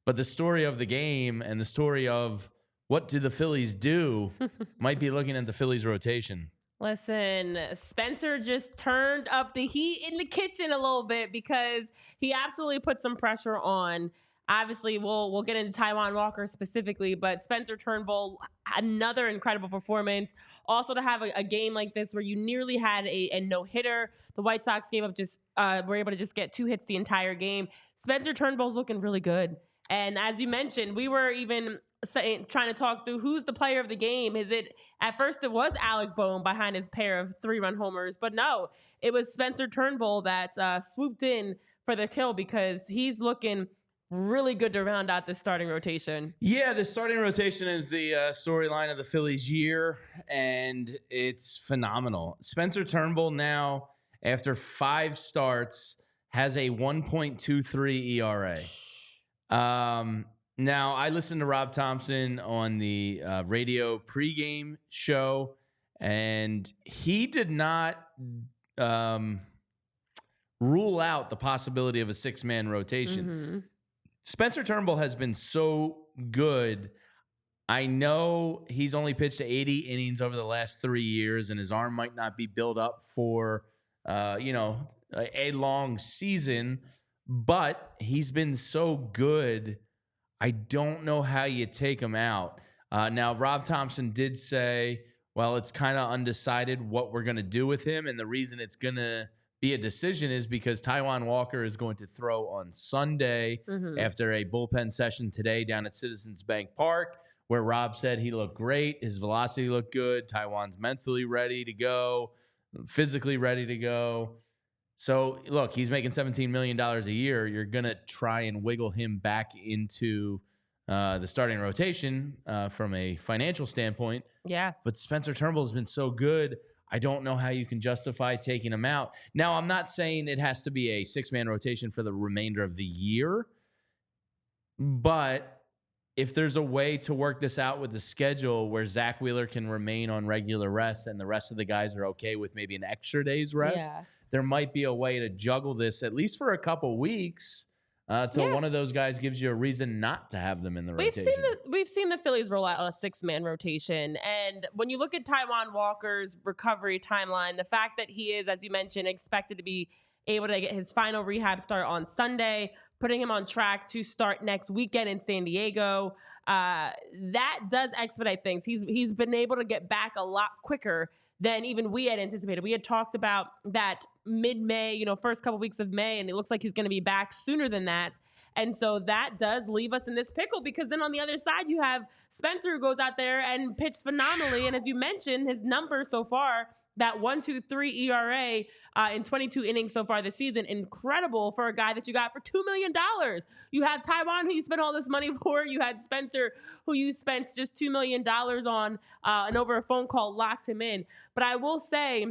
But the story of the game and the story of what do the Phillies do might be looking at the Phillies rotation. Listen, Spencer just turned up the heat in the kitchen a little bit because he absolutely put some pressure on. Obviously, we'll get into Taijuan Walker specifically, but Spencer Turnbull, another incredible performance. Also, to have a game like this where you nearly had a no-hitter. The White Sox gave up were able to just get 2 hits the entire game. Spencer Turnbull's looking really good. And as you mentioned, we were even trying to talk through who's the player of the game. At first it was Alec Bohm behind his pair of 3-run homers, but no, it was Spencer Turnbull that swooped in for the kill because he's looking really good to round out the starting rotation. Yeah, the starting rotation is the storyline of the Phillies year, and it's phenomenal. Spencer Turnbull now, after 5 starts, has a 1.23 ERA. Now, I listened to Rob Thompson on the radio pregame show, and he did not rule out the possibility of a 6-man rotation. Mm-hmm. Spencer Turnbull has been so good. I know he's only pitched 80 innings over the last 3 years, and his arm might not be built up for, a long season, but he's been so good. I don't know how you take him out. Now, Rob Thompson did say, well, it's kind of undecided what we're going to do with him, and the reason it's going to be a decision is because Taijuan Walker is going to throw on Sunday after a bullpen session today down at Citizens Bank Park, where Rob said he looked great. His velocity looked good. Taijuan's mentally ready to go, physically ready to go. So, look, he's making $17 million a year. You're going to try and wiggle him back into the starting rotation from a financial standpoint. Yeah. But Spencer Turnbull has been so good. I don't know how you can justify taking him out. Now, I'm not saying it has to be a 6-man rotation for the remainder of the year, but if there's a way to work this out with the schedule where Zach Wheeler can remain on regular rest and the rest of the guys are okay with maybe an extra day's rest, there might be a way to juggle this at least for a couple weeks till one of those guys gives you a reason not to have them in the rotation. We've seen the Phillies roll out a 6-man rotation. And when you look at Taijuan Walker's recovery timeline, the fact that he is, as you mentioned, expected to be able to get his final rehab start on Sunday, putting him on track to start next weekend in San Diego, that does expedite things. He's been able to get back a lot quicker than even we had anticipated. We had talked about that mid-May, first couple weeks of May, and it looks like he's going to be back sooner than that. And so that does leave us in this pickle because then on the other side, you have Spencer who goes out there and pitched phenomenally. And as you mentioned, his numbers so far, that 1.23 ERA in 22 innings so far this season, incredible for a guy that you got for $2 million. You have Taijuan, who you spent all this money for. You had Spencer, who you spent just $2 million on, and over a phone call locked him in. But I will say,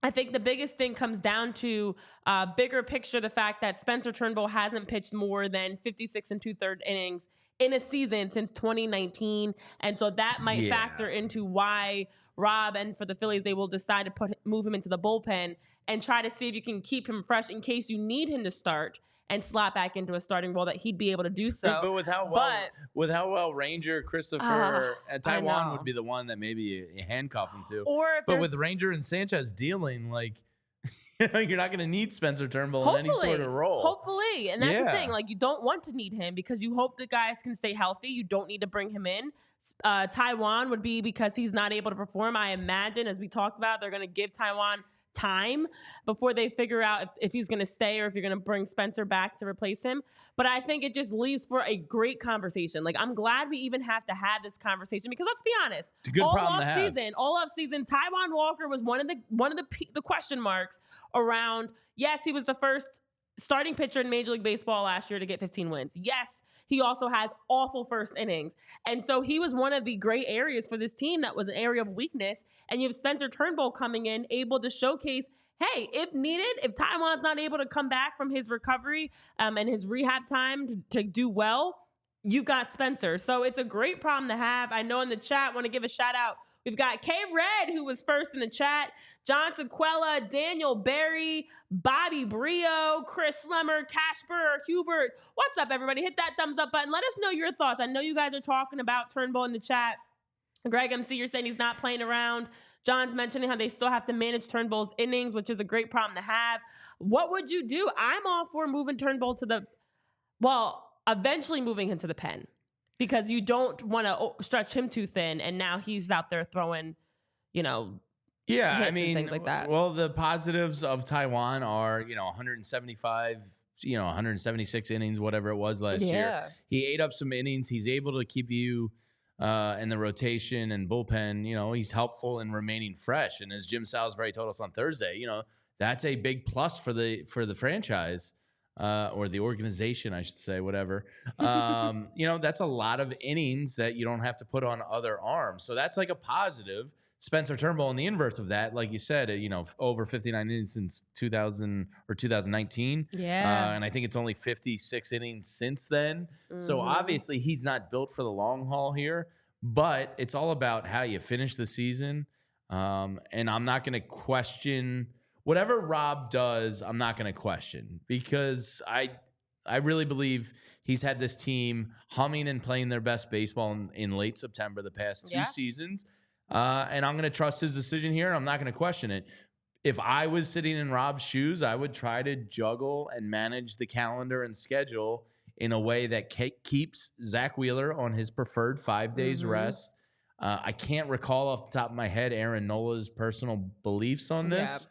I think the biggest thing comes down to bigger picture, the fact that Spencer Turnbull hasn't pitched more than 56 2/3 innings in a season since 2019. And so that might factor into why Rob and for the Phillies, they will decide to move him into the bullpen and try to see if you can keep him fresh in case you need him to start and slot back into a starting role that he'd be able to do so. But with how well Ranger, Christopher, and Taijuan would be the one that maybe you handcuff him to. But with Ranger and Sanchez dealing, you're not going to need Spencer Turnbull in any sort of role. Hopefully. And that's the thing. You don't want to need him because you hope the guys can stay healthy. You don't need to bring him in. Taijuan would be because he's not able to perform. I imagine, as we talked about, they're going to give Taijuan time before they figure out if he's going to stay or if you're going to bring Spencer back to replace him. But I think it just leaves for a great conversation. I'm glad we even have to have this conversation because let's be honest, it's a good problem to have. All off season, Taijuan Walker was one of the question marks around. Yes, he was the first starting pitcher in Major League Baseball last year to get 15 wins. Yes, he also has awful first innings. And so he was one of the gray areas for this team that was an area of weakness. And you have Spencer Turnbull coming in, able to showcase, hey, if needed, if Taijuan's not able to come back from his recovery and his rehab time to do well, you've got Spencer. So it's a great problem to have. I know in the chat, want to give a shout out We've got K Red, who was first in the chat, John Sequella, Daniel Berry, Bobby Brio, Chris Lemmer, Casper, Hubert. What's up, everybody? Hit that thumbs up button. Let us know your thoughts. I know you guys are talking about Turnbull in the chat. Greg MC, you're saying he's not playing around. John's mentioning how they still have to manage Turnbull's innings, which is a great problem to have. What would you do? I'm all for moving Turnbull eventually moving him to the pen, because you don't want to stretch him too thin, and now he's out there throwing, hits and things like that. Well, the positives of Taijuan are, 175, 176 innings, whatever it was last year. He ate up some innings. He's able to keep you in the rotation and bullpen. He's helpful in remaining fresh. And as Jim Salisbury told us on Thursday, that's a big plus for the franchise. Or the organization, I should say, whatever. That's a lot of innings that you don't have to put on other arms. So that's like a positive. Spencer Turnbull, in the inverse of that, like you said, over 59 innings since 2019. Yeah. And I think it's only 56 innings since then. Mm-hmm. So obviously he's not built for the long haul here, but it's all about how you finish the season. And I'm not going to question whatever Rob does. I'm not going to question, because I really believe he's had this team humming and playing their best baseball in late September the past two seasons. And I'm going to trust his decision here. I'm not going to question it. If I was sitting in Rob's shoes, I would try to juggle and manage the calendar and schedule in a way that keeps Zach Wheeler on his preferred 5 days rest. I can't recall off the top of my head Aaron Nola's personal beliefs on this,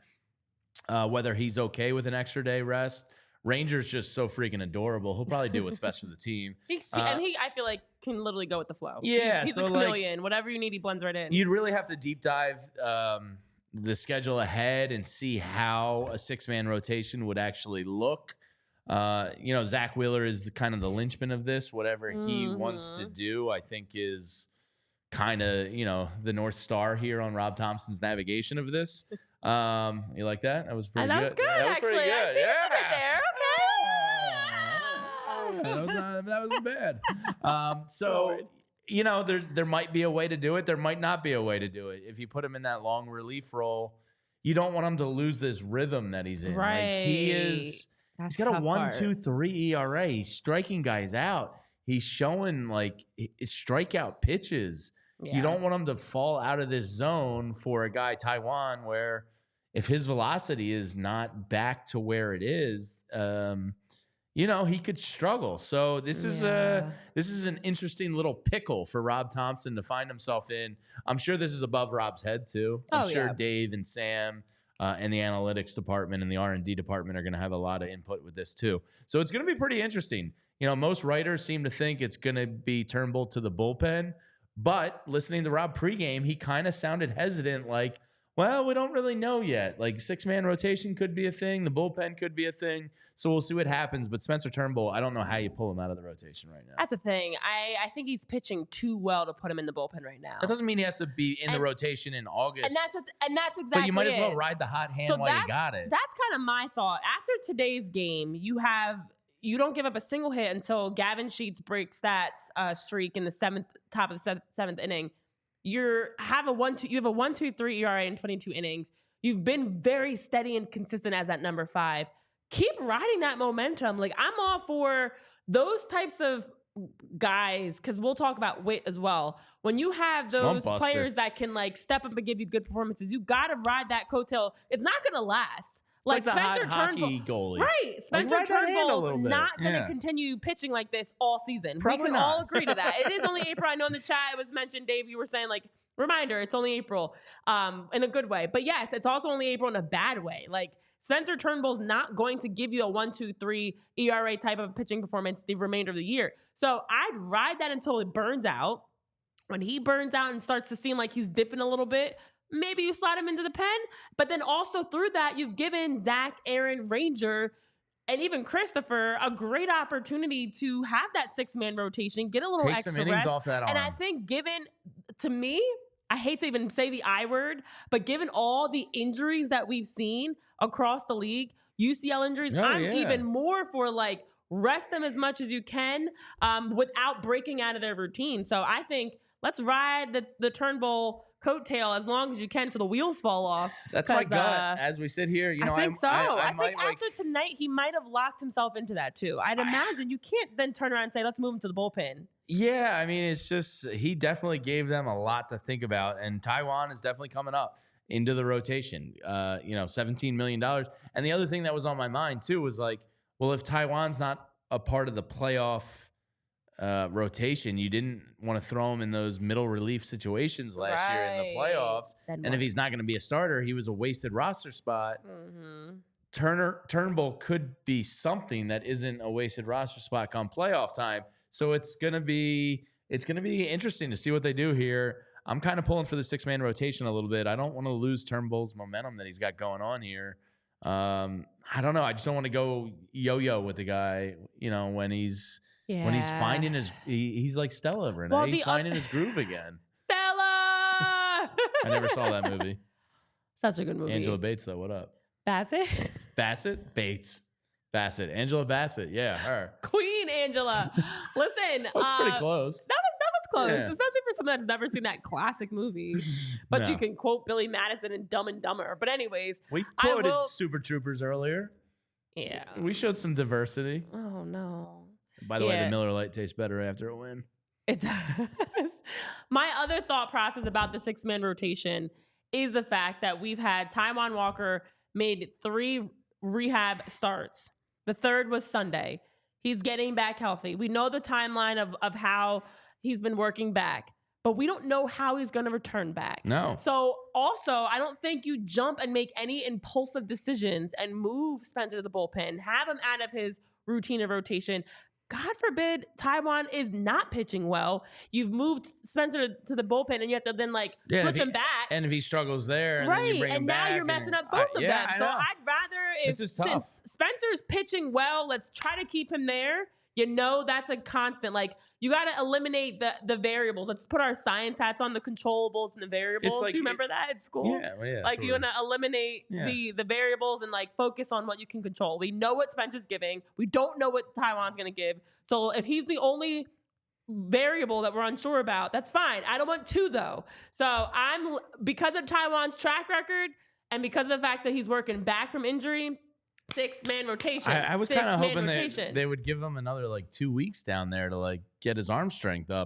whether he's okay with an extra day rest. Ranger's just so freaking adorable. He'll probably do what's best for the team. I feel like, can literally go with the flow. Yeah. He's a chameleon. Whatever you need, he blends right in. You'd really have to deep dive the schedule ahead and see how a 6-man rotation would actually look. Zach Wheeler is kind of the linchpin of this. Whatever he wants to do, I think is kind of, the North Star here on Rob Thompson's navigation of this. You like that? That was pretty good. That was good, actually. Pretty good. I see what you did there. Okay. That wasn't bad. There might be a way to do it. There might not be a way to do it. If you put him in that long relief role, you don't want him to lose this rhythm that he's in. Right. He's got a 1.23 ERA. He's striking guys out. He's showing his strikeout pitches. Yeah. You don't want him to fall out of this zone for a guy, Taijuan, where if his velocity is not back to where it is, he could struggle. So this is an interesting little pickle for Rob Thompson to find himself in. I'm sure this is above Rob's head too. I'm sure Dave and Sam and the analytics department and the R&D department are going to have a lot of input with this too. So it's going to be pretty interesting. Most writers seem to think it's going to be Turnbull to the bullpen, but listening to Rob pregame, he kind of sounded hesitant, like, well, we don't really know yet. 6-man rotation could be a thing. The bullpen could be a thing. So we'll see what happens. But Spencer Turnbull, I don't know how you pull him out of the rotation right now. That's the thing. I think he's pitching too well to put him in the bullpen right now. That doesn't mean he has to be in the rotation in August. And that's exactly But you might as well ride the hot hand while you got it. That's kind of my thought. After today's game, you don't give up a single hit until Gavin Sheets breaks that streak in the top of the seventh inning. You have a 1.23 ERA in 22 innings. You've been very steady and consistent as that number 5. Keep riding that momentum. I'm all for those types of guys, because we'll talk about Witt as well. When you have those players that can step up and give you good performances, you got to ride that coattail. It's not going to last. It's like the Spencer Turnbull goalie. Right. Spencer Turnbull's not going to continue pitching like this all season. Probably we can not. all agree to that. It is only April. I know in the chat it was mentioned, Dave, you were saying reminder, it's only April in a good way. But yes, it's also only April in a bad way. Spencer Turnbull's not going to give you a 1.23 ERA type of pitching performance the remainder of the year. So I'd ride that until it burns out. When he burns out and starts to seem like he's dipping a little bit, maybe you slide him into the pen. But then also through that, you've given Zach, Aaron, Ranger, and even Christopher a great opportunity to have that 6-man rotation, get a little Take extra some innings rest. Off that arm. And I think to me, I hate to even say the I word, but given all the injuries that we've seen across the league, UCL injuries, even more for rest them as much as you can without breaking out of their routine. So I think let's ride the Turnbull coattail as long as you can till the wheels fall off. That's my gut. As we sit here, you know, I think so. I think might, after tonight, he might have locked himself into that too. I'd imagine you can't then turn around and say, let's move him to the bullpen. Yeah, I mean, it's just he definitely gave them a lot to think about, and Taijuan is definitely coming up into the rotation. You know, $17 million. And the other thing that was on my mind too was like, well, if Taijuan's not a part of the playoff rotation, you didn't want to throw him in those middle relief situations last year in the playoffs. And if he's not going to be a starter, he was a wasted roster spot. Turnbull could be something that isn't a wasted roster spot come playoff time. So it's gonna be interesting to see what they do here. I'm kind of pulling for the 6-man rotation a little bit. I don't want to lose Turnbull's momentum that he's got going on here. I don't know. I just don't want to go yo-yo with the guy. You know, when he's finding his he's like Stella, Renee. Well, he's finding his groove again. Stella. I never saw that movie. Such a good movie. Angela Bates though. What up? Bassett. Bassett. Angela Bassett. Yeah, her. Queen Angela. Listen. That was pretty close. That was close, especially for someone that's never seen that classic movie. But you can quote Billy Madison in Dumb and Dumber. But anyways. We quoted Super Troopers earlier. Yeah. We showed some diversity. Oh, no. By the way, the Miller Lite tastes better after a win. It does. My other thought process about the 6-man rotation is the fact that we've had Taijuan Walker made 3 rehab starts. The third was Sunday. He's getting back healthy. We know the timeline of how he's been working back, but we don't know how he's going to return back. No. So also, I don't think you jump and make any impulsive decisions and move Spencer to the bullpen, have him out of his routine of rotation. God forbid Taijuan is not pitching well. You've moved Spencer to the bullpen, and you have to then switch him back. And if he struggles there, and then you bring him back, now you're messing up both of them. So I'd rather, since Spencer's pitching well, let's try to keep him there. You know, that's a constant. Like, you got to eliminate the variables. Let's put our science hats on, the controllables and the variables. Do you remember that at school? Yeah. Like, you want to eliminate the variables and focus on what you can control. We know what Spencer's giving. We don't know what Taijuan's going to give. So if he's the only variable that we're unsure about, that's fine. I don't want 2 though. So because of Taijuan's track record and because of the fact that he's working back from injury, 6-man rotation. I was kind of hoping they would give him another 2 weeks down there to get his arm strength up.